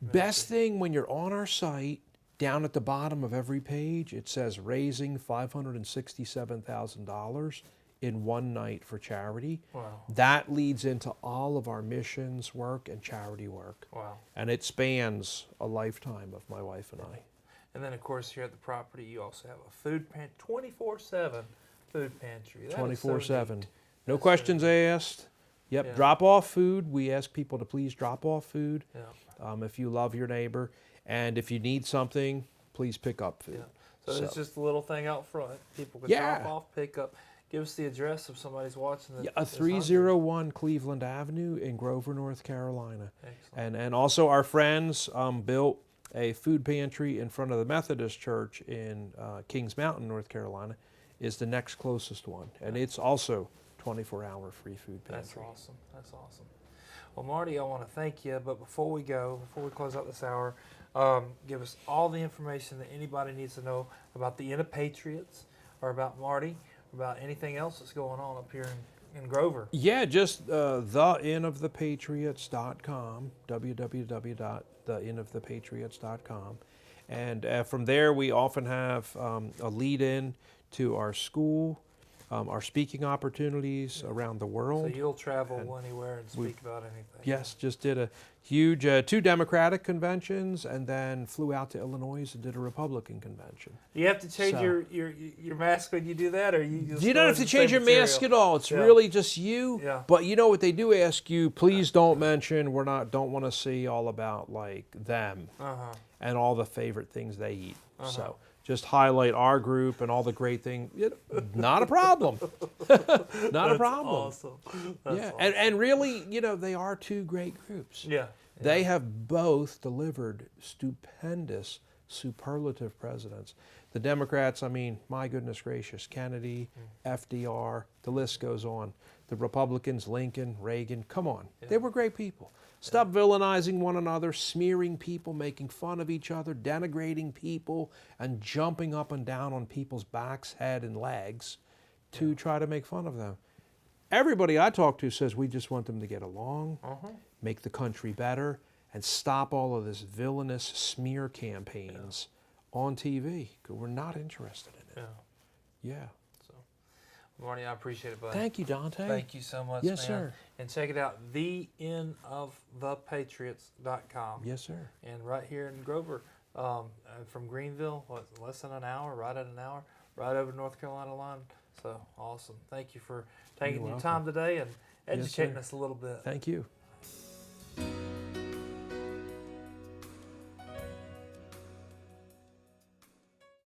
Best thing, when you're on our site, down at the bottom of every page, it says raising $567,000 in one night for charity. Wow. That leads into all of our missions work and charity work. Wow. And it spans a lifetime of my wife and I. And then, of course, here at the property, you also have a food pantry, 24/7 food pantry. 24/7. No questions asked. Yep, Yeah. drop off food. We ask people to please drop off food Yeah. if you love your neighbor. And if you need something, please pick up food. Yeah. So it's just a little thing out front. People can Yeah. drop off, pick up. Give us the address if somebody's watching. Yeah, 301 Cleveland Avenue in Grover, North Carolina. Excellent. And also our friends built a food pantry in front of the Methodist Church in Kings Mountain, North Carolina, is the next closest one. And it's also 24-hour free food pantry. That's awesome. That's awesome. Well, Marty, I want to thank you, but before we close out this hour, give us all the information that anybody needs to know about the Inn of Patriots or about Marty, about anything else that's going on up here in Grover. Yeah, just theinnofthepatriots.com, www.theinnofthepatriots.com. And from there, we often have a lead-in to our school, our speaking opportunities around the world. So you'll travel anywhere and speak about anything. Yes, just did a huge 2 Democratic conventions and then flew out to Illinois and did a Republican convention. Do you have to change your mask when you do that, or you just You don't have to change your mask at all. It's really just you. Yeah. But you know what they do ask you, please don't mention, don't want to see all about like them and all the favorite things they eat. So just highlight our group and all the great things. Not a problem. Not a problem. Awesome. That's yeah. awesome. And really, they are 2 great groups. Yeah. They have both delivered stupendous, superlative presidents. The Democrats, I mean, my goodness gracious, Kennedy, FDR, the list goes on. The Republicans, Lincoln, Reagan, come on. They were great people. Stop villainizing one another, smearing people, making fun of each other, denigrating people, and jumping up and down on people's backs, head, and legs to try to make fun of them. Everybody I talk to says we just want them to get along, make the country better, and stop all of this villainous smear campaigns on TV, because we're not interested in it. Yeah. So, Marty, I appreciate it, buddy. Thank you, Dante. Thank you so much, Yes, man. sir. And check it out, theinnofthepatriots.com. Yes, sir. And right here in Grover, from Greenville, less than an hour, right at an hour, right over North Carolina line. So awesome. Thank you for taking your time today and educating us a little bit. Thank you.